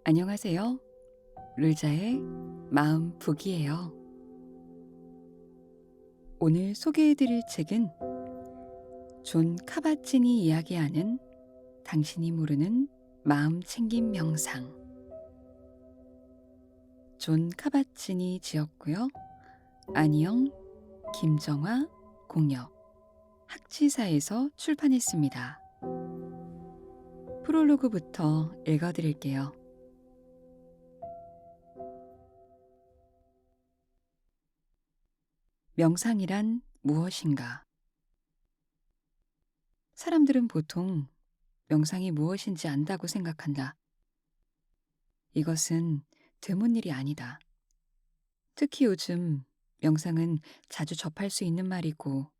안녕하세요. 르자의 마음 북이에요. 오늘 소개해드릴 책은 존 카바친이 이야기하는 당신이 모르는 마음 챙김 명상. 존 카바친이 지었고요. 안희영, 김정화, 공역, 학지사에서 출판했습니다. 프롤로그부터 읽어드릴게요. 명상이란 무엇인가? 사람들은 보통 명상이 무엇인지 안다고 생각한다. 이것은 드문 일이 아니다. 특히 요즘 명상은 자주 접할 수 있는 말이고,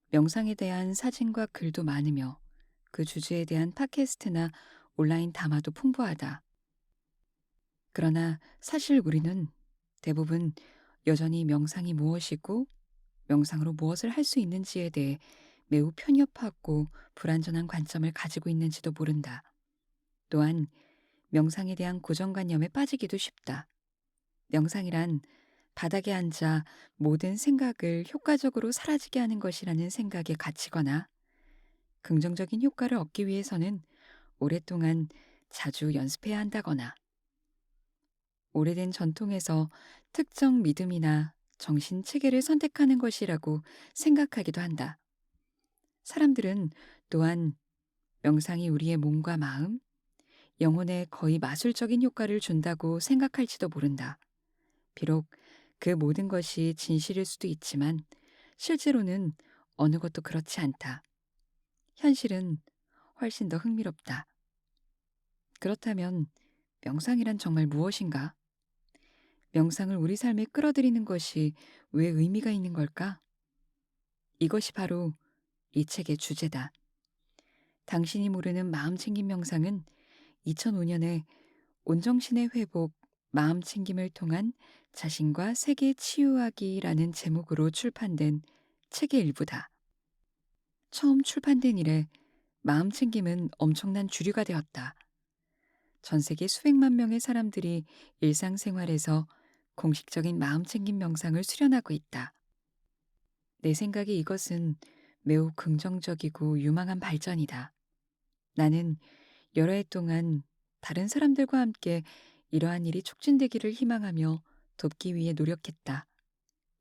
명상에 대한 사진과 글도 많으며 그 주제에 대한 팟캐스트나 온라인 담화도 풍부하다. 그러나 사실 우리는 대부분 여전히 명상이 무엇이고 명상으로 무엇을 할 수 있는지에 대해 매우 편협하고 불완전한 관점을 가지고 있는지도 모른다. 또한 명상에 대한 고정관념에 빠지기도 쉽다. 명상이란 바닥에 앉아 모든 생각을 효과적으로 사라지게 하는 것이라는 생각에 갇히거나, 긍정적인 효과를 얻기 위해서는 오랫동안 자주 연습해야 한다거나, 오래된 전통에서 특정 믿음이나 정신 체계를 선택하는 것이라고 생각하기도 한다. 사람들은 또한 명상이 우리의 몸과 마음, 영혼에 거의 마술적인 효과를 준다고 생각할지도 모른다. 비록 그 모든 것이 진실일 수도 있지만 실제로는 어느 것도 그렇지 않다. 현실은 훨씬 더 흥미롭다. 그렇다면 명상이란 정말 무엇인가? 명상을 우리 삶에 끌어들이는 것이 왜 의미가 있는 걸까? 이것이 바로 이 책의 주제다. 당신이 모르는 마음챙김 명상은 2005년에 온정신의 회복, 마음챙김을 통한 자신과 세계 치유하기라는 제목으로 출판된 책의 일부다. 처음 출판된 이래 마음챙김은 엄청난 주류가 되었다. 전 세계 수백만 명의 사람들이 일상생활에서 공식적인 마음챙김 명상을 수련하고 있다. 내 생각에 이것은 매우 긍정적이고 유망한 발전이다. 나는 여러 해 동안 다른 사람들과 함께 이러한 일이 촉진되기를 희망하며 돕기 위해 노력했다.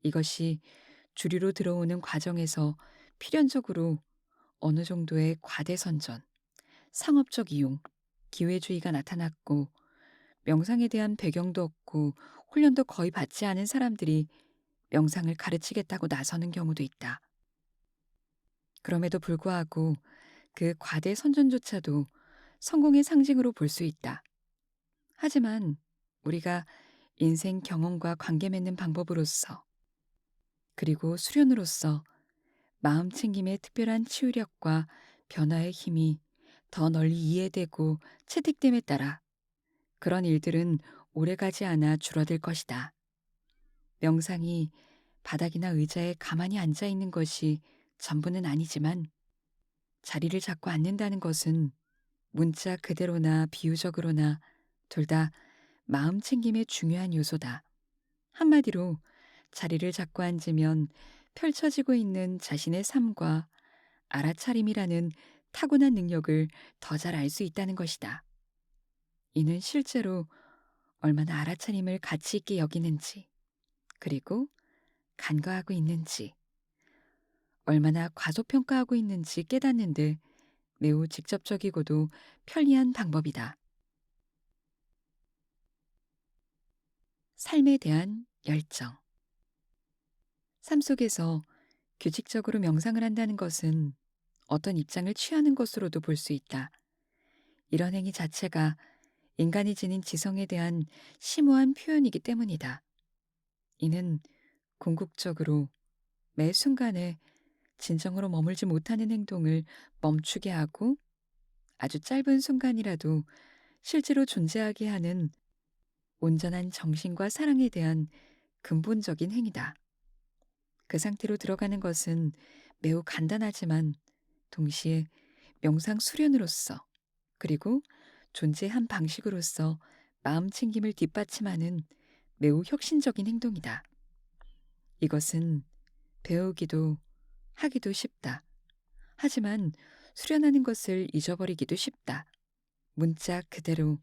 이것이 주류로 들어오는 과정에서 필연적으로 어느 정도의 과대선전, 상업적 이용, 기회주의가 나타났고, 명상에 대한 배경도 없고 훈련도 거의 받지 않은 사람들이 명상을 가르치겠다고 나서는 경우도 있다. 그럼에도 불구하고 그 과대선전조차도 성공의 상징으로 볼 수 있다. 하지만 우리가 인생 경험과 관계 맺는 방법으로서, 그리고 수련으로서 마음 챙김의 특별한 치유력과 변화의 힘이 더 널리 이해되고 채택됨에 따라 그런 일들은 오래가지 않아 줄어들 것이다. 명상이 바닥이나 의자에 가만히 앉아 있는 것이 전부는 아니지만, 자리를 잡고 앉는다는 것은 문자 그대로나 비유적으로나 둘 다 마음 챙김의 중요한 요소다. 한마디로 자리를 잡고 앉으면 펼쳐지고 있는 자신의 삶과 알아차림이라는 타고난 능력을 더 잘 알 수 있다는 것이다. 이는 실제로 얼마나 알아차림을 가치 있게 여기는지, 그리고 간과하고 있는지, 얼마나 과소평가하고 있는지 깨닫는 데 매우 직접적이고도 편리한 방법이다. 삶에 대한 열정. 삶 속에서 규칙적으로 명상을 한다는 것은 어떤 입장을 취하는 것으로도 볼 수 있다. 이런 행위 자체가 인간이 지닌 지성에 대한 심오한 표현이기 때문이다. 이는 궁극적으로 매 순간에 진정으로 머물지 못하는 행동을 멈추게 하고, 아주 짧은 순간이라도 실제로 존재하게 하는 온전한 정신과 사랑에 대한 근본적인 행위다. 그 상태로 들어가는 것은 매우 간단하지만 동시에 명상 수련으로서, 그리고 존재의 한 방식으로서 마음 챙김을 뒷받침하는 매우 혁신적인 행동이다. 이것은 배우기도 하기도 쉽다. 하지만 수련하는 것을 잊어버리기도 쉽다. 문자 그대로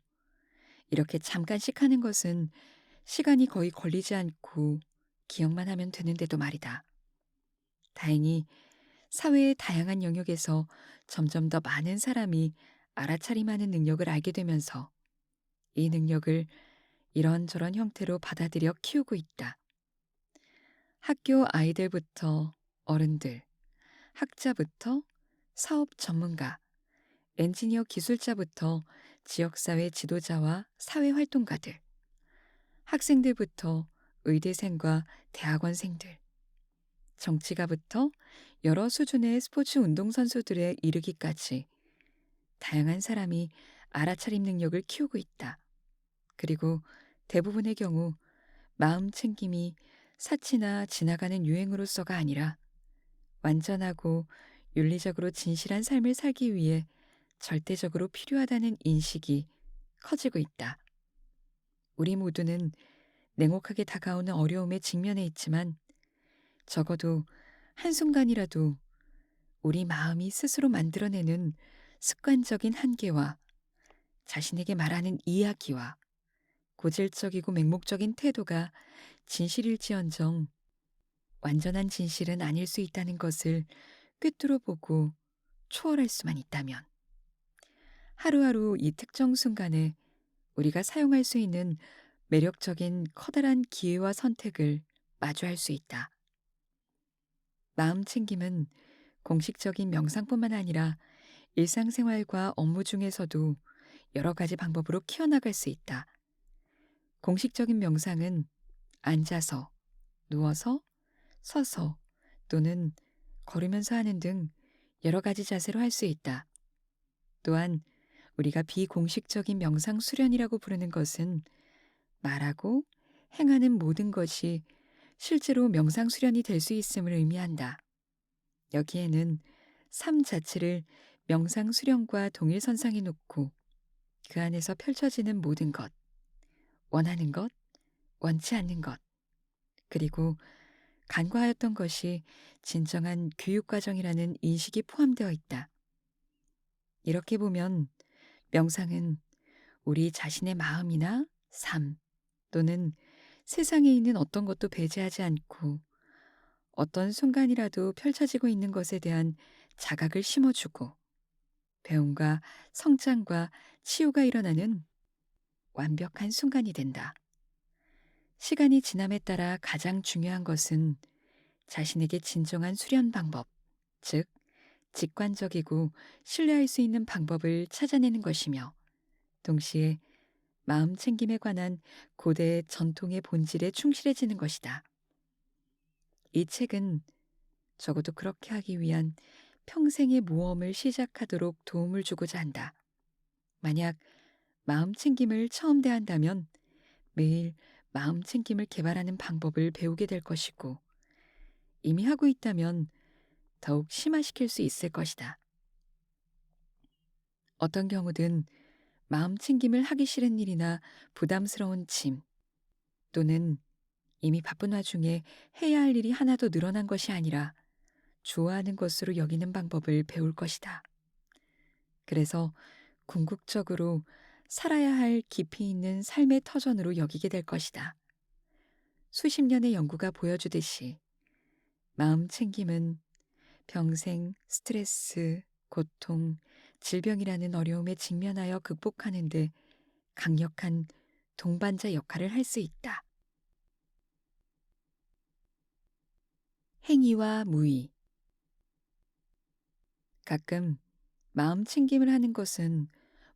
이렇게 잠깐씩 하는 것은 시간이 거의 걸리지 않고 기억만 하면 되는데도 말이다. 다행히 사회의 다양한 영역에서 점점 더 많은 사람이 알아차림하는 능력을 알게 되면서 이 능력을 이런저런 형태로 받아들여 키우고 있다. 학교 아이들부터 어른들, 학자부터 사업 전문가, 엔지니어 기술자부터 지역사회 지도자와 사회활동가들, 학생들부터 의대생과 대학원생들, 정치가부터 여러 수준의 스포츠 운동선수들에 이르기까지 다양한 사람이 알아차림 능력을 키우고 있다. 그리고 대부분의 경우 마음 챙김이 사치나 지나가는 유행으로서가 아니라 완전하고 윤리적으로 진실한 삶을 살기 위해 절대적으로 필요하다는 인식이 커지고 있다. 우리 모두는 냉혹하게 다가오는 어려움에 직면해 있지만 적어도 한순간이라도 우리 마음이 스스로 만들어내는 습관적인 한계와 자신에게 말하는 이야기와 고질적이고 맹목적인 태도가 진실일지언정 완전한 진실은 아닐 수 있다는 것을 꿰뚫어 보고 초월할 수만 있다면 하루하루 이 특정 순간에 우리가 사용할 수 있는 매력적인 커다란 기회와 선택을 마주할 수 있다. 마음 챙김은 공식적인 명상뿐만 아니라 일상생활과 업무 중에서도 여러 가지 방법으로 키워나갈 수 있다. 공식적인 명상은 앉아서, 누워서, 서서 또는 걸으면서 하는 등 여러 가지 자세로 할 수 있다. 또한 우리가 비공식적인 명상 수련이라고 부르는 것은 말하고 행하는 모든 것이 실제로 명상 수련이 될 수 있음을 의미한다. 여기에는 삶 자체를 명상 수련과 동일선상에 놓고 그 안에서 펼쳐지는 모든 것, 원하는 것, 원치 않는 것, 그리고 간과하였던 것이 진정한 교육과정이라는 인식이 포함되어 있다. 이렇게 보면 명상은 우리 자신의 마음이나 삶 또는 세상에 있는 어떤 것도 배제하지 않고 어떤 순간이라도 펼쳐지고 있는 것에 대한 자각을 심어주고 배움과 성장과 치유가 일어나는 완벽한 순간이 된다. 시간이 지남에 따라 가장 중요한 것은 자신에게 진정한 수련 방법, 즉, 직관적이고 신뢰할 수 있는 방법을 찾아내는 것이며, 동시에 마음 챙김에 관한 고대의 전통의 본질에 충실해지는 것이다. 이 책은 적어도 그렇게 하기 위한 평생의 모험을 시작하도록 도움을 주고자 한다. 만약 마음 챙김을 처음 대한다면 매일 마음 챙김을 개발하는 방법을 배우게 될 것이고, 이미 하고 있다면 더욱 심화시킬 수 있을 것이다. 어떤 경우든 마음 챙김을 하기 싫은 일이나 부담스러운 짐, 또는 이미 바쁜 와중에 해야 할 일이 하나도 늘어난 것이 아니라 좋아하는 것으로 여기는 방법을 배울 것이다. 그래서 궁극적으로 살아야 할 깊이 있는 삶의 터전으로 여기게 될 것이다. 수십 년의 연구가 보여주듯이 마음 챙김은 평생 스트레스, 고통, 질병이라는 어려움에 직면하여 극복하는 데 강력한 동반자 역할을 할 수 있다. 행위와 무의. 가끔 마음 챙김을 하는 것은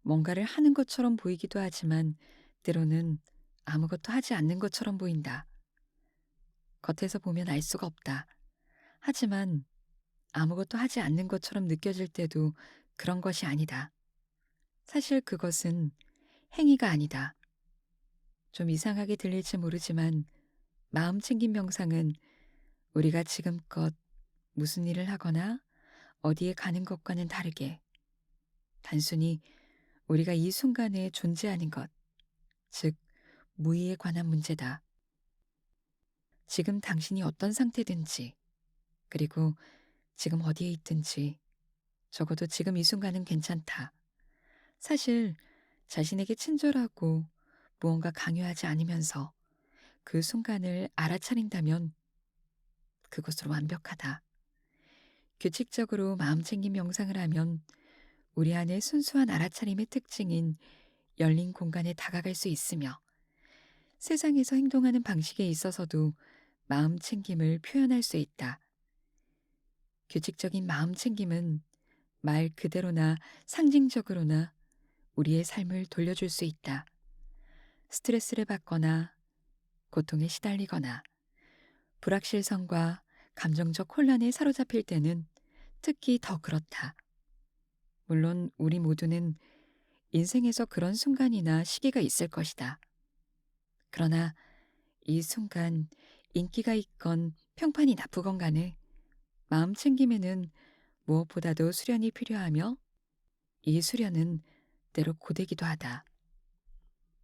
뭔가를 하는 것처럼 보이기도 하지만 때로는 아무것도 하지 않는 것처럼 보인다. 겉에서 보면 알 수가 없다. 하지만 아무것도 하지 않는 것처럼 느껴질 때도 그런 것이 아니다. 사실 그것은 행위가 아니다. 좀 이상하게 들릴지 모르지만 마음 챙김 명상은 우리가 지금껏 무슨 일을 하거나 어디에 가는 것과는 다르게 단순히 우리가 이 순간에 존재하는 것, 즉 무의에 관한 문제다. 지금 당신이 어떤 상태든지, 그리고 지금 어디에 있든지, 적어도 지금 이 순간은 괜찮다. 사실 자신에게 친절하고 무언가 강요하지 않으면서 그 순간을 알아차린다면 그것으로 완벽하다. 규칙적으로 마음챙김 명상을 하면 우리 안의 순수한 알아차림의 특징인 열린 공간에 다가갈 수 있으며, 세상에서 행동하는 방식에 있어서도 마음챙김을 표현할 수 있다. 규칙적인 마음챙김은 말 그대로나 상징적으로나 우리의 삶을 돌려줄 수 있다. 스트레스를 받거나 고통에 시달리거나 불확실성과 감정적 혼란에 사로잡힐 때는 특히 더 그렇다. 물론 우리 모두는 인생에서 그런 순간이나 시기가 있을 것이다. 그러나 이 순간 인기가 있건 평판이 나쁘건 간에 마음 챙김에는 무엇보다도 수련이 필요하며, 이 수련은 때로 고되기도 하다.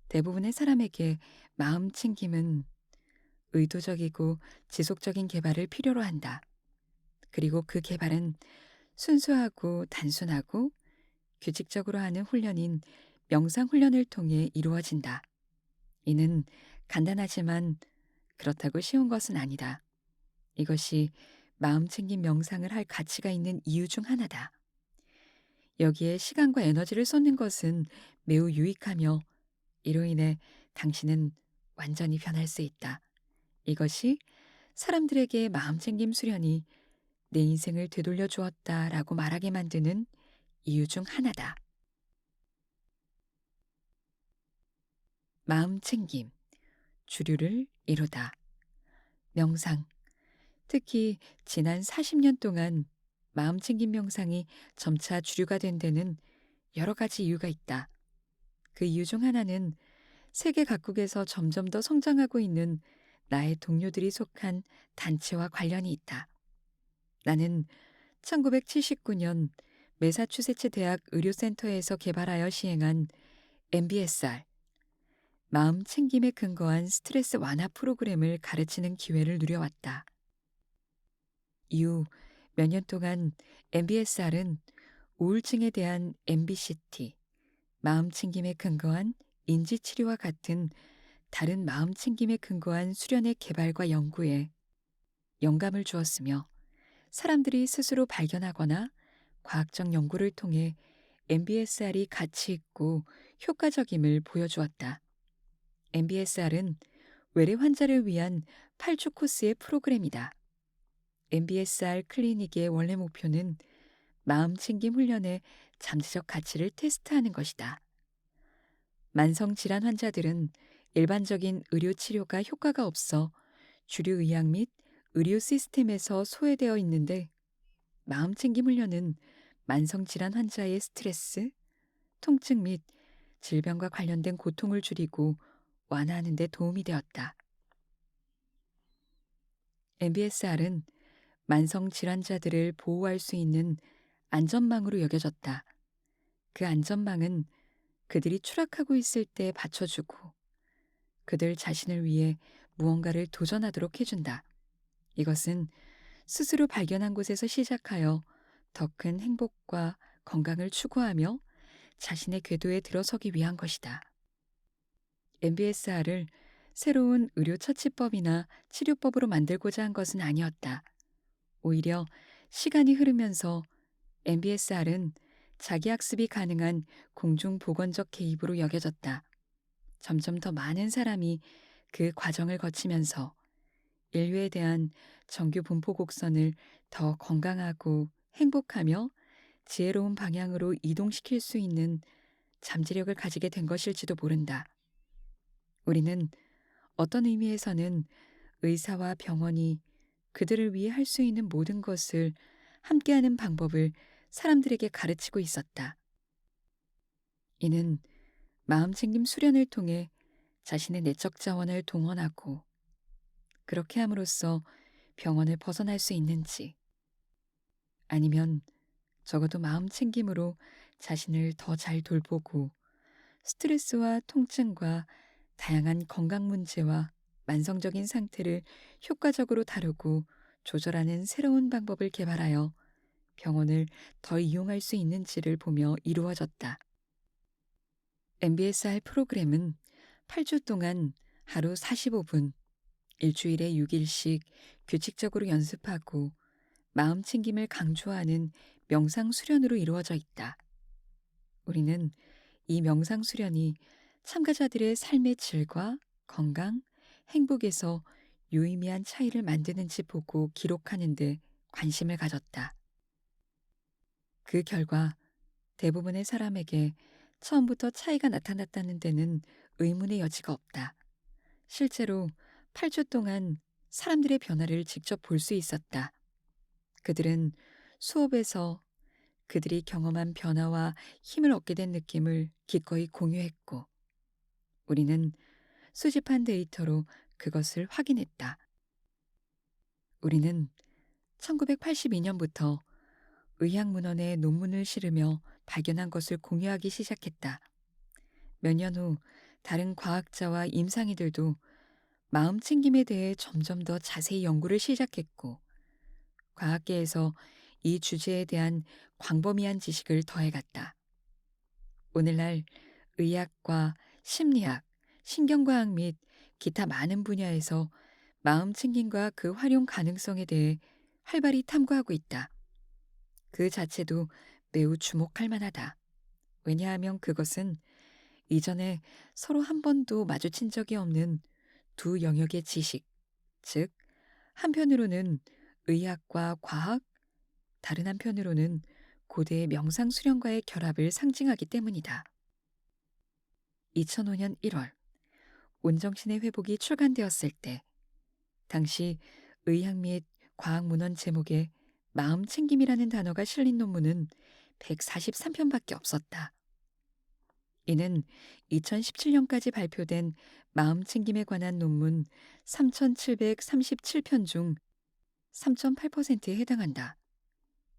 대부분의 사람에게 마음 챙김은 의도적이고 지속적인 개발을 필요로 한다. 그리고 그 개발은 순수하고 단순하고 규칙적으로 하는 훈련인 명상 훈련을 통해 이루어진다. 이는 간단하지만 그렇다고 쉬운 것은 아니다. 이것이 마음 챙김 명상을 할 가치가 있는 이유 중 하나다. 여기에 시간과 에너지를 쏟는 것은 매우 유익하며, 이로 인해 당신은 완전히 변할 수 있다. 이것이 사람들에게 마음챙김 수련이 내 인생을 되돌려 주었다라고 말하게 만드는 이유 중 하나다. 마음챙김, 주류를 이루다. 명상, 특히 지난 40년 동안 마음챙김 명상이 점차 주류가 된 데는 여러 가지 이유가 있다. 그 이유 중 하나는 세계 각국에서 점점 더 성장하고 있는 나의 동료들이 속한 단체와 관련이 있다. 나는 1979년 매사추세츠 대학 의료센터에서 개발하여 시행한 MBSR, 마음 챙김에 근거한 스트레스 완화 프로그램을 가르치는 기회를 누려왔다. 이후 몇 년 동안 MBSR은 우울증에 대한 MBCT, 마음 챙김에 근거한 인지치료와 같은 다른 마음 챙김에 근거한 수련의 개발과 연구에 영감을 주었으며, 사람들이 스스로 발견하거나 과학적 연구를 통해 MBSR이 가치 있고 효과적임을 보여주었다. MBSR은 외래 환자를 위한 8주 코스의 프로그램이다. MBSR 클리닉의 원래 목표는 마음 챙김 훈련의 잠재적 가치를 테스트하는 것이다. 만성 질환 환자들은 일반적인 의료 치료가 효과가 없어 주류 의학 및 의료 시스템에서 소외되어 있는데, 마음 챙김 훈련은 만성 질환 환자의 스트레스, 통증 및 질병과 관련된 고통을 줄이고 완화하는 데 도움이 되었다. MBSR은 만성 질환자들을 보호할 수 있는 안전망으로 여겨졌다. 그 안전망은 그들이 추락하고 있을 때 받쳐주고 그들 자신을 위해 무언가를 도전하도록 해준다. 이것은 스스로 발견한 곳에서 시작하여 더 큰 행복과 건강을 추구하며 자신의 궤도에 들어서기 위한 것이다. MBSR을 새로운 의료 처치법이나 치료법으로 만들고자 한 것은 아니었다. 오히려 시간이 흐르면서 MBSR은 자기학습이 가능한 공중보건적 개입으로 여겨졌다. 점점 더 많은 사람이 그 과정을 거치면서 인류에 대한 정규 분포 곡선을 더 건강하고 행복하며 지혜로운 방향으로 이동시킬 수 있는 잠재력을 가지게 된 것일지도 모른다. 우리는 어떤 의미에서는 의사와 병원이 그들을 위해 할 수 있는 모든 것을 함께하는 방법을 사람들에게 가르치고 있었다. 이는 마음챙김 수련을 통해 자신의 내적 자원을 동원하고 그렇게 함으로써 병원을 벗어날 수 있는지, 아니면 적어도 마음챙김으로 자신을 더 잘 돌보고 스트레스와 통증과 다양한 건강 문제와 만성적인 상태를 효과적으로 다루고 조절하는 새로운 방법을 개발하여 병원을 더 이용할 수 있는지를 보며 이루어졌다. MBSR 프로그램은 8주 동안 하루 45분, 일주일에 6일씩 규칙적으로 연습하고 마음 챙김을 강조하는 명상 수련으로 이루어져 있다. 우리는 이 명상 수련이 참가자들의 삶의 질과 건강, 행복에서 유의미한 차이를 만드는지 보고 기록하는 데 관심을 가졌다. 그 결과 대부분의 사람에게 처음부터 차이가 나타났다는 데는 의문의 여지가 없다. 실제로 8주 동안 사람들의 변화를 직접 볼 수 있었다. 그들은 수업에서 그들이 경험한 변화와 힘을 얻게 된 느낌을 기꺼이 공유했고, 우리는 수집한 데이터로 그것을 확인했다. 우리는 1982년부터 의학문헌에 논문을 실으며 발견한 것을 공유하기 시작했다. 몇 년 후 다른 과학자와 임상의들도 마음 챙김에 대해 점점 더 자세히 연구를 시작했고, 과학계에서 이 주제에 대한 광범위한 지식을 더해갔다. 오늘날 의학과 심리학, 신경과학 및 기타 많은 분야에서 마음 챙김과 그 활용 가능성에 대해 활발히 탐구하고 있다. 그 자체도 매우 주목할 만하다. 왜냐하면 그것은 이전에 서로 한 번도 마주친 적이 없는 두 영역의 지식, 즉, 한편으로는 의학과 과학, 다른 한편으로는 고대의 명상 수련과의 결합을 상징하기 때문이다. 2005년 1월, 온정신의 회복이 출간되었을 때, 당시 의학 및 과학 문헌 제목에 마음 챙김이라는 단어가 실린 논문은 143편밖에 없었다. 이는 2017년까지 발표된 마음 챙김에 관한 논문 3,737편 중 3.8%에 해당한다.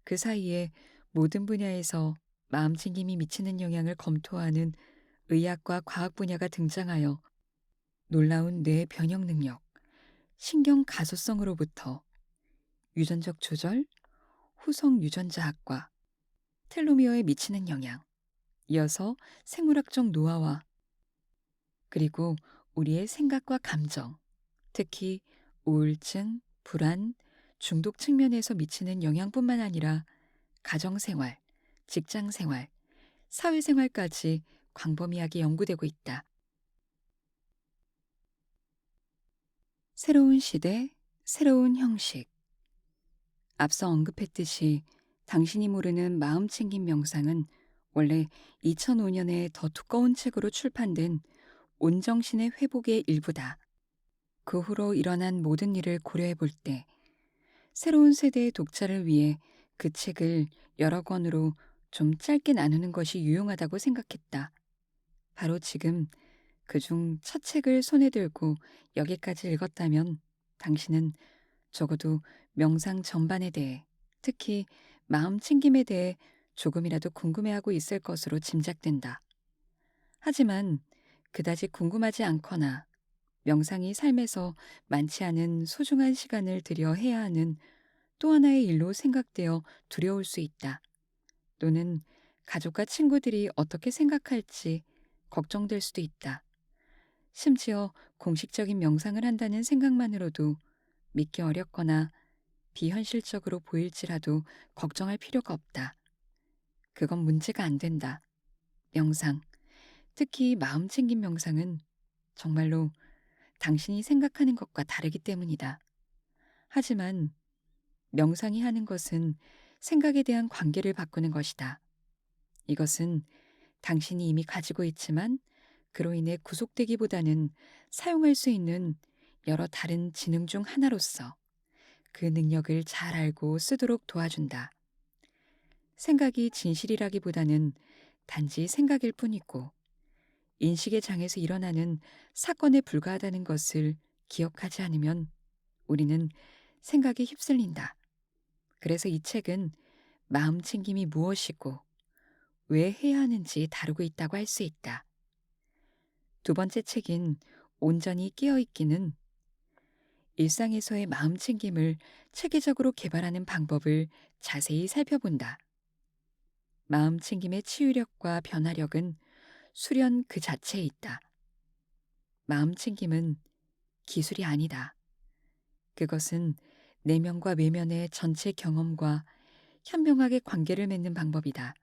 그 사이에 모든 분야에서 마음 챙김이 미치는 영향을 검토하는 의학과 과학 분야가 등장하여 놀라운 뇌 변형 능력, 신경 가소성으로부터 유전적 조절, 후성 유전자학과, 텔로미어에 미치는 영향, 이어서 생물학적 노화와 그리고 우리의 생각과 감정, 특히 우울증, 불안, 중독 측면에서 미치는 영향뿐만 아니라 가정생활, 직장생활, 사회생활까지 광범위하게 연구되고 있다. 새로운 시대, 새로운 형식. 앞서 언급했듯이 당신이 모르는 마음챙김 명상은 원래 2005년에 더 두꺼운 책으로 출판된 온정신의 회복의 일부다. 그 후로 일어난 모든 일을 고려해 볼 때 새로운 세대의 독자를 위해 그 책을 여러 권으로 좀 짧게 나누는 것이 유용하다고 생각했다. 바로 지금 그중 첫 책을 손에 들고 여기까지 읽었다면 당신은 적어도 명상 전반에 대해, 특히 마음 챙김에 대해 조금이라도 궁금해하고 있을 것으로 짐작된다. 하지만 그다지 궁금하지 않거나 명상이 삶에서 많지 않은 소중한 시간을 들여 해야 하는 또 하나의 일로 생각되어 두려울 수 있다. 또는 가족과 친구들이 어떻게 생각할지 걱정될 수도 있다. 심지어 공식적인 명상을 한다는 생각만으로도 믿기 어렵거나 비현실적으로 보일지라도 걱정할 필요가 없다. 그건 문제가 안 된다. 명상, 특히 마음 챙김 명상은 정말로 당신이 생각하는 것과 다르기 때문이다. 하지만 명상이 하는 것은 생각에 대한 관계를 바꾸는 것이다. 이것은 당신이 이미 가지고 있지만 그로 인해 구속되기보다는 사용할 수 있는 여러 다른 지능 중 하나로서 그 능력을 잘 알고 쓰도록 도와준다. 생각이 진실이라기보다는 단지 생각일 뿐이고 인식의 장에서 일어나는 사건에 불과하다는 것을 기억하지 않으면 우리는 생각에 휩쓸린다. 그래서 이 책은 마음 챙김이 무엇이고 왜 해야 하는지 다루고 있다고 할 수 있다. 두 번째 책인 온전히 깨어 있기는 일상에서의 마음 챙김을 체계적으로 개발하는 방법을 자세히 살펴본다. 마음 챙김의 치유력과 변화력은 수련 그 자체에 있다. 마음 챙김은 기술이 아니다. 그것은 내면과 외면의 전체 경험과 현명하게 관계를 맺는 방법이다.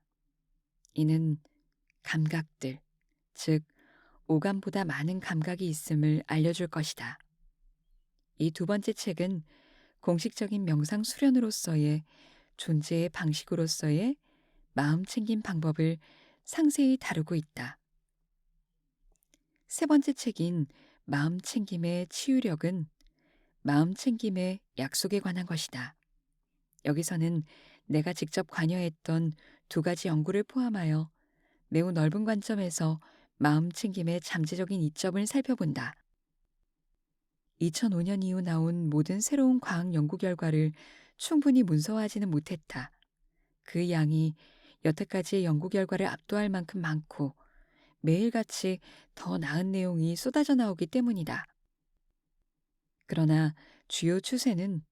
이는 감각들, 즉 오감보다 많은 감각이 있음을 알려줄 것이다. 이 두 번째 책은 공식적인 명상 수련으로서의 존재의 방식으로서의 마음 챙김 방법을 상세히 다루고 있다. 세 번째 책인 마음 챙김의 치유력은 마음 챙김의 약속에 관한 것이다. 여기서는 내가 직접 관여했던 두 가지 연구를 포함하여 매우 넓은 관점에서 마음 챙김의 잠재적인 이점을 살펴본다. 2005년 이후 나온 모든 새로운 과학 연구 결과를 충분히 문서화하지는 못했다. 그 양이 여태까지의 연구 결과를 압도할 만큼 많고 매일같이 더 나은 내용이 쏟아져 나오기 때문이다. 그러나 주요 추세는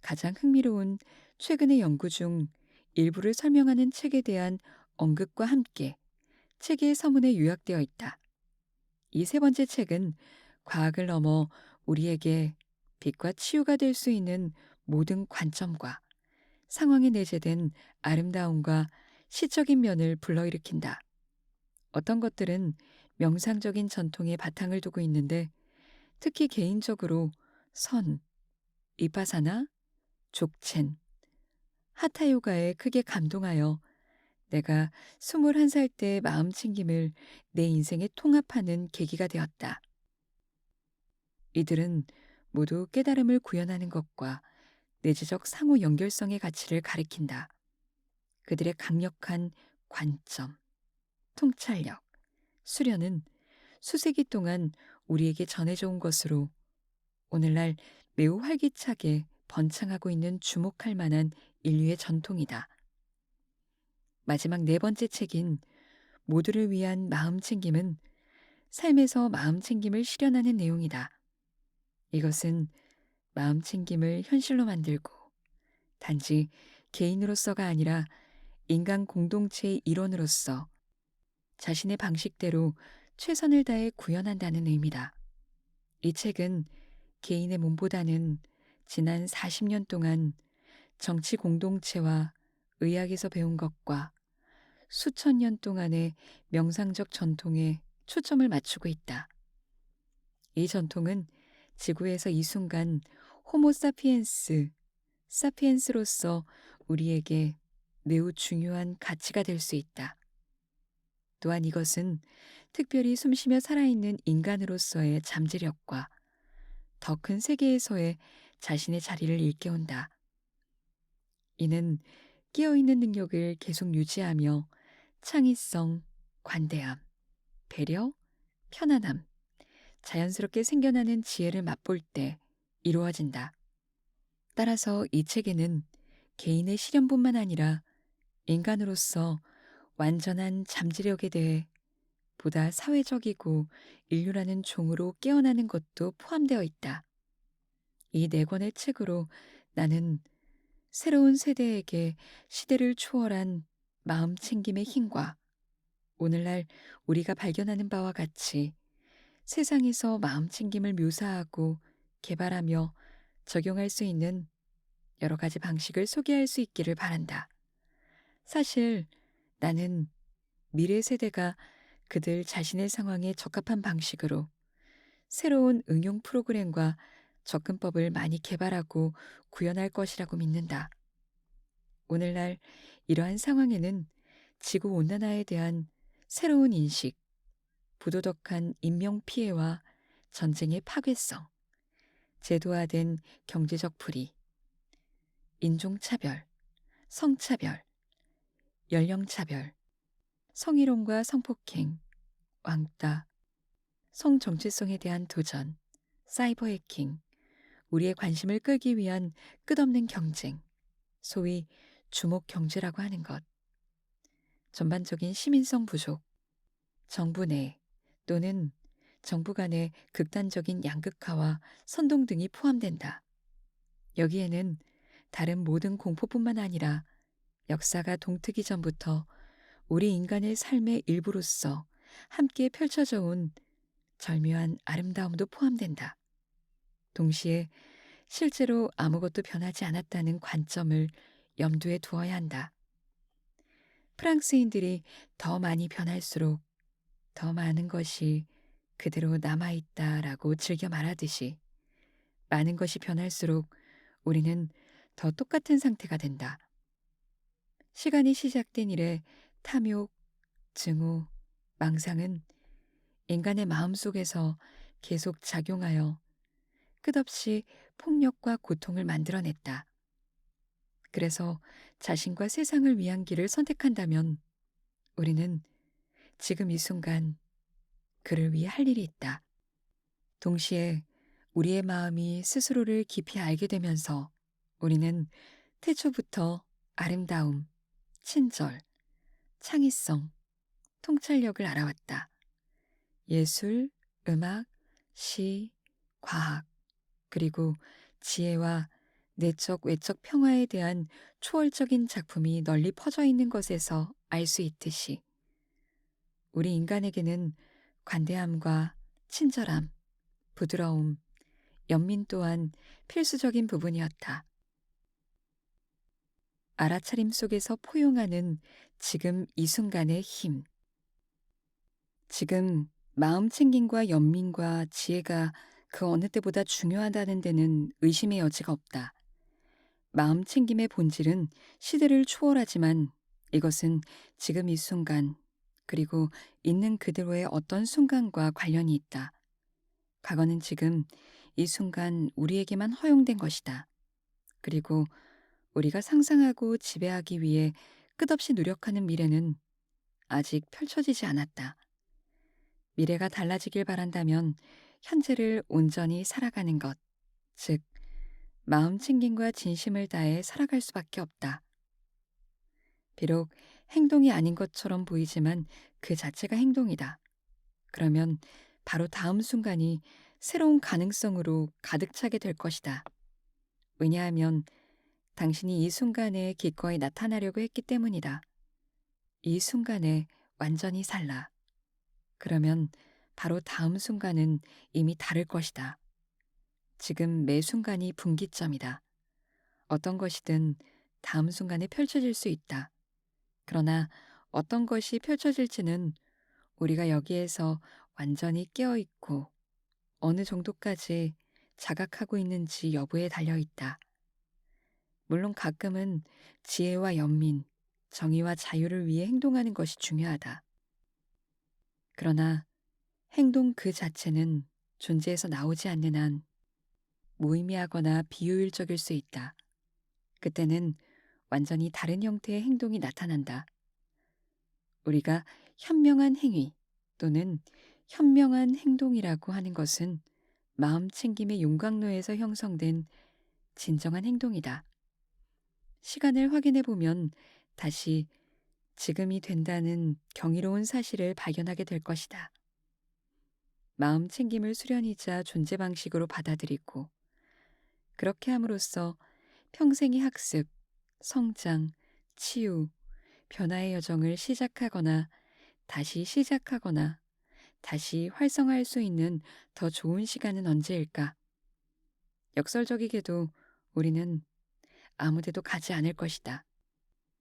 가장 흥미로운 최근의 연구 중 일부를 설명하는 책에 대한 언급과 함께 책의 서문에 요약되어 있다. 이 세 번째 책은 과학을 넘어 우리에게 빛과 치유가 될 수 있는 모든 관점과 상황에 내재된 아름다움과 시적인 면을 불러일으킨다. 어떤 것들은 명상적인 전통에 바탕을 두고 있는데 특히 개인적으로 선, 비파사나, 족첸, 하타요가에 크게 감동하여 내가 21살 때 마음 챙김을 내 인생에 통합하는 계기가 되었다. 이들은 모두 깨달음을 구현하는 것과 내재적 상호 연결성의 가치를 가리킨다. 그들의 강력한 관점, 통찰력, 수련은 수세기 동안 우리에게 전해져 온 것으로 오늘날 매우 활기차게 번창하고 있는 주목할 만한 인류의 전통이다. 마지막 네 번째 책인 모두를 위한 마음 챙김은 삶에서 마음 챙김을 실현하는 내용이다. 이것은 마음 챙김을 현실로 만들고 단지 개인으로서가 아니라 인간 공동체의 일원으로서 자신의 방식대로 최선을 다해 구현한다는 의미다. 이 책은 개인의 몸보다는 지난 40년 동안 정치 공동체와 의학에서 배운 것과 수천 년 동안의 명상적 전통에 초점을 맞추고 있다. 이 전통은 지구에서 이 순간 호모사피엔스, 사피엔스로서 우리에게 매우 중요한 가치가 될 수 있다. 또한 이것은 특별히 숨쉬며 살아있는 인간으로서의 잠재력과 더 큰 세계에서의 자신의 자리를 일깨운다. 이는 깨어있는 능력을 계속 유지하며 창의성, 관대함, 배려, 편안함, 자연스럽게 생겨나는 지혜를 맛볼 때 이루어진다. 따라서 이 책에는 개인의 실현뿐만 아니라 인간으로서 완전한 잠재력에 대해 보다 사회적이고 인류라는 종으로 깨어나는 것도 포함되어 있다. 이 네 권의 책으로 나는 새로운 세대에게 시대를 초월한 마음 챙김의 힘과 오늘날 우리가 발견하는 바와 같이 세상에서 마음 챙김을 묘사하고 개발하며 적용할 수 있는 여러 가지 방식을 소개할 수 있기를 바란다. 사실 나는 미래 세대가 그들 자신의 상황에 적합한 방식으로 새로운 응용 프로그램과 접근법을 많이 개발하고 구현할 것이라고 믿는다. 오늘날 이러한 상황에는 지구 온난화에 대한 새로운 인식, 부도덕한 인명 피해와 전쟁의 파괴성, 제도화된 경제적 불의, 인종차별, 성차별, 연령차별, 성희롱과 성폭행, 왕따, 성정체성에 대한 도전, 사이버 해킹, 우리의 관심을 끌기 위한 끝없는 경쟁, 소위 주목 경제라고 하는 것, 전반적인 시민성 부족, 정부 내 또는 정부 간의 극단적인 양극화와 선동 등이 포함된다. 여기에는 다른 모든 공포뿐만 아니라 역사가 동트기 전부터 우리 인간의 삶의 일부로서 함께 펼쳐져 온 절묘한 아름다움도 포함된다. 동시에 실제로 아무것도 변하지 않았다는 관점을 염두에 두어야 한다. 프랑스인들이 더 많이 변할수록 더 많은 것이 그대로 남아있다라고 즐겨 말하듯이 많은 것이 변할수록 우리는 더 똑같은 상태가 된다. 시간이 시작된 이래 탐욕, 증오, 망상은 인간의 마음 속에서 계속 작용하여 끝없이 폭력과 고통을 만들어냈다. 그래서 자신과 세상을 위한 길을 선택한다면 우리는 지금 이 순간 그를 위해 할 일이 있다. 동시에 우리의 마음이 스스로를 깊이 알게 되면서 우리는 태초부터 아름다움, 친절, 창의성, 통찰력을 알아왔다. 예술, 음악, 시, 과학, 그리고 지혜와 내적, 외적 평화에 대한 초월적인 작품이 널리 퍼져 있는 것에서 알 수 있듯이 우리 인간에게는 관대함과 친절함, 부드러움, 연민 또한 필수적인 부분이었다. 알아차림 속에서 포용하는 지금 이 순간의 힘. 지금 마음 챙김과 연민과 지혜가 그 어느 때보다 중요하다는 데는 의심의 여지가 없다. 마음 챙김의 본질은 시대를 초월하지만 이것은 지금 이 순간, 그리고 있는 그대로의 어떤 순간과 관련이 있다. 과거는 지금 이 순간 우리에게만 허용된 것이다. 그리고 우리가 상상하고 지배하기 위해 끝없이 노력하는 미래는 아직 펼쳐지지 않았다. 미래가 달라지길 바란다면 현재를 온전히 살아가는 것, 즉, 마음 챙김과 진심을 다해 살아갈 수밖에 없다. 비록 행동이 아닌 것처럼 보이지만 그 자체가 행동이다. 그러면 바로 다음 순간이 새로운 가능성으로 가득 차게 될 것이다. 왜냐하면 당신이 이 순간에 기꺼이 나타나려고 했기 때문이다. 이 순간에 완전히 살라. 그러면 바로 다음 순간은 이미 다를 것이다. 지금 매 순간이 분기점이다. 어떤 것이든 다음 순간에 펼쳐질 수 있다. 그러나 어떤 것이 펼쳐질지는 우리가 여기에서 완전히 깨어있고 어느 정도까지 자각하고 있는지 여부에 달려 있다. 물론 가끔은 지혜와 연민, 정의와 자유를 위해 행동하는 것이 중요하다. 그러나 행동 그 자체는 존재에서 나오지 않는 한 무의미하거나 비효율적일 수 있다. 그때는 완전히 다른 형태의 행동이 나타난다. 우리가 현명한 행위 또는 현명한 행동이라고 하는 것은 마음 챙김의 용광로에서 형성된 진정한 행동이다. 시간을 확인해 보면 다시 지금이 된다는 경이로운 사실을 발견하게 될 것이다. 마음 챙김을 수련이자 존재 방식으로 받아들이고 그렇게 함으로써 평생의 학습, 성장, 치유, 변화의 여정을 시작하거나 다시 시작하거나 다시 활성화할 수 있는 더 좋은 시간은 언제일까? 역설적이게도 우리는 아무데도 가지 않을 것이다.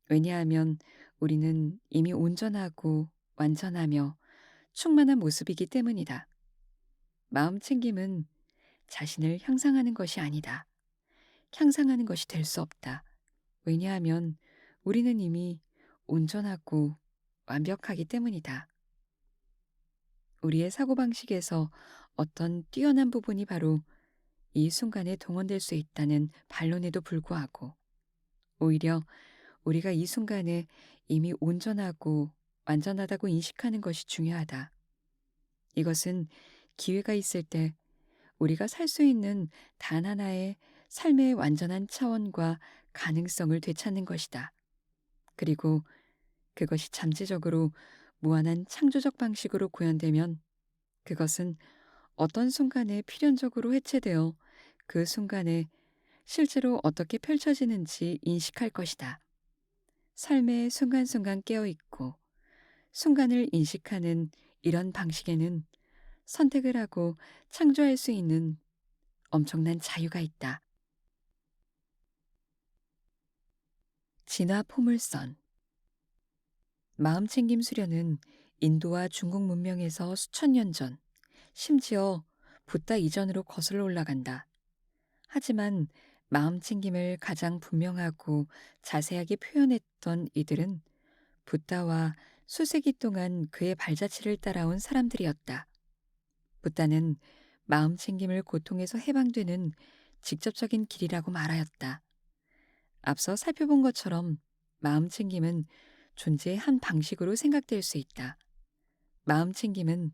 왜냐하면 우리는 이미 온전하고 완전하며 충만한 모습이기 때문이다. 마음 챙김은 자신을 향상하는 것이 아니다. 향상하는 것이 될 수 없다. 왜냐하면 우리는 이미 온전하고 완벽하기 때문이다. 우리의 사고방식에서 어떤 뛰어난 부분이 바로 이 순간에 동원될 수 있다는 반론에도 불구하고 오히려 우리가 이 순간에 이미 온전하고 완전하다고 인식하는 것이 중요하다. 이것은 기회가 있을 때 우리가 살 수 있는 단 하나의 삶의 완전한 차원과 가능성을 되찾는 것이다. 그리고 그것이 잠재적으로 무한한 창조적 방식으로 구현되면 그것은 어떤 순간에 필연적으로 해체되어 그 순간에 실제로 어떻게 펼쳐지는지 인식할 것이다. 삶의 순간순간 깨어있고 순간을 인식하는 이런 방식에는 선택을 하고 창조할 수 있는 엄청난 자유가 있다. 진화 포물선. 마음챙김 수련은 인도와 중국 문명에서 수천 년 전, 심지어 붓다 이전으로 거슬러 올라간다. 하지만 마음챙김을 가장 분명하고 자세하게 표현했던 이들은 붓다와 수세기 동안 그의 발자취를 따라온 사람들이었다. 붓다는 마음챙김을 고통에서 해방되는 직접적인 길이라고 말하였다. 앞서 살펴본 것처럼 마음챙김은 존재의 한 방식으로 생각될 수 있다. 마음챙김은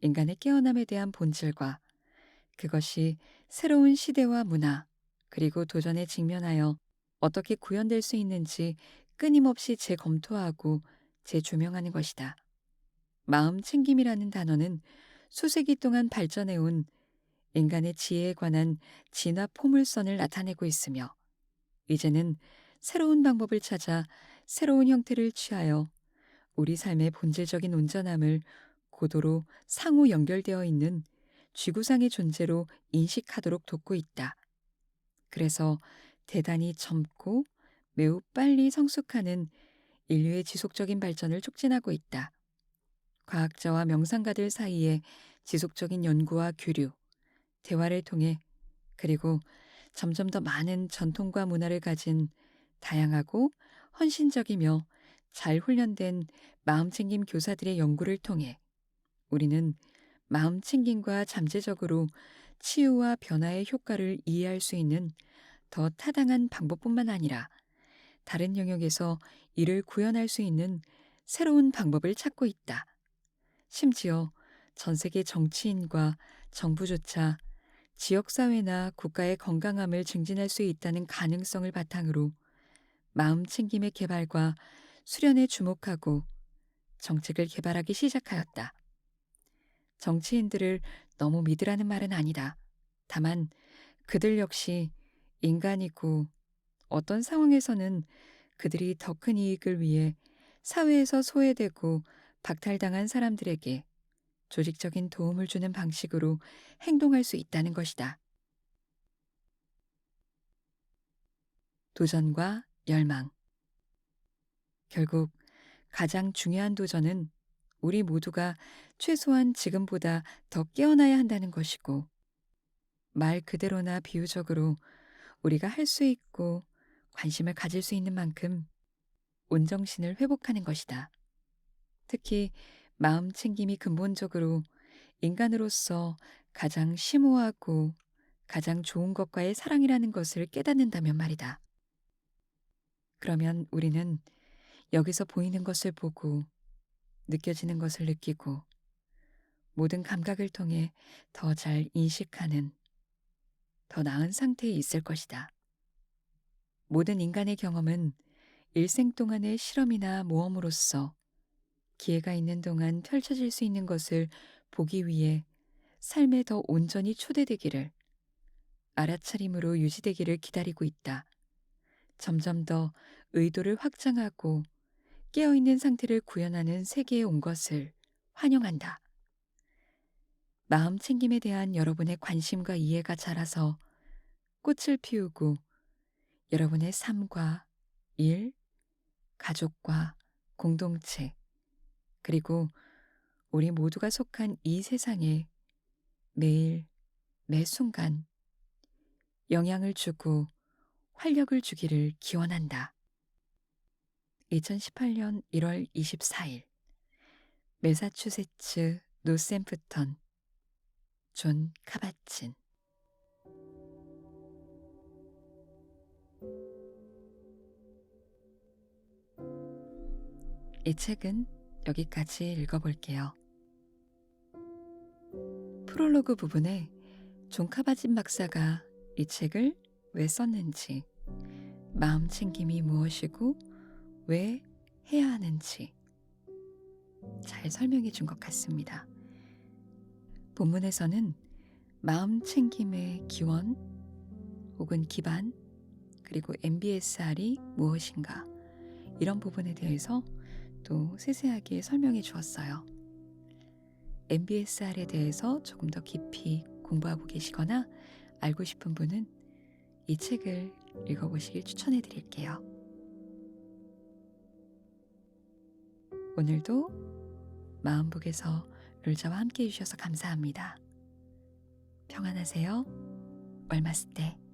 인간의 깨어남에 대한 본질과 그것이 새로운 시대와 문화, 그리고 도전에 직면하여 어떻게 구현될 수 있는지 끊임없이 재검토하고 재조명하는 것이다. 마음챙김이라는 단어는 수세기 동안 발전해온 인간의 지혜에 관한 진화 포물선을 나타내고 있으며 이제는 새로운 방법을 찾아 새로운 형태를 취하여 우리 삶의 본질적인 온전함을 고도로 상호 연결되어 있는 지구상의 존재로 인식하도록 돕고 있다. 그래서 대단히 젊고 매우 빨리 성숙하는 인류의 지속적인 발전을 촉진하고 있다. 과학자와 명상가들 사이에 지속적인 연구와 교류, 대화를 통해 그리고 점점 더 많은 전통과 문화를 가진 다양하고 헌신적이며 잘 훈련된 마음챙김 교사들의 연구를 통해 우리는 마음챙김과 잠재적으로 치유와 변화의 효과를 이해할 수 있는 더 타당한 방법뿐만 아니라 다른 영역에서 이를 구현할 수 있는 새로운 방법을 찾고 있다. 심지어 전 세계 정치인과 정부조차 지역사회나 국가의 건강함을 증진할 수 있다는 가능성을 바탕으로 마음챙김의 개발과 수련에 주목하고 정책을 개발하기 시작하였다. 정치인들을 너무 믿으라는 말은 아니다. 다만 그들 역시 인간이고 어떤 상황에서는 그들이 더 큰 이익을 위해 사회에서 소외되고 박탈당한 사람들에게 조직적인 도움을 주는 방식으로 행동할 수 있다는 것이다. 도전과 열망. 결국 가장 중요한 도전은 우리 모두가 최소한 지금보다 더 깨어나야 한다는 것이고, 말 그대로나 비유적으로 우리가 할 수 있고 관심을 가질 수 있는 만큼 온정신을 회복하는 것이다. 특히 마음 챙김이 근본적으로 인간으로서 가장 심오하고 가장 좋은 것과의 사랑이라는 것을 깨닫는다면 말이다. 그러면 우리는 여기서 보이는 것을 보고 느껴지는 것을 느끼고 모든 감각을 통해 더 잘 인식하는 더 나은 상태에 있을 것이다. 모든 인간의 경험은 일생 동안의 실험이나 모험으로써 기회가 있는 동안 펼쳐질 수 있는 것을 보기 위해 삶에 더 온전히 초대되기를, 알아차림으로 유지되기를 기다리고 있다. 점점 더 의도를 확장하고 깨어있는 상태를 구현하는 세계에 온 것을 환영한다. 마음 챙김에 대한 여러분의 관심과 이해가 자라서 꽃을 피우고 여러분의 삶과 일, 가족과 공동체, 그리고 우리 모두가 속한 이 세상에 매일, 매 순간 영향을 주고 활력을 주기를 기원한다. 2018년 1월 24일 매사추세츠 노샘프턴 존 카바친. 이 책은 여기까지 읽어볼게요. 프롤로그 부분에 존 카바진 박사가 이 책을 왜 썼는지, 마음챙김이 무엇이고 왜 해야 하는지 잘 설명해 준 것 같습니다. 본문에서는 마음 챙김의 기원 혹은 기반, 그리고 MBSR이 무엇인가, 이런 부분에 대해서 또 세세하게 설명해 주었어요. MBSR에 대해서 조금 더 깊이 공부하고 계시거나 알고 싶은 분은 이 책을 읽어보시길 추천해 드릴게요. 오늘도 마음북에서 룰자와 함께 해주셔서 감사합니다. 평안하세요. 월마스테.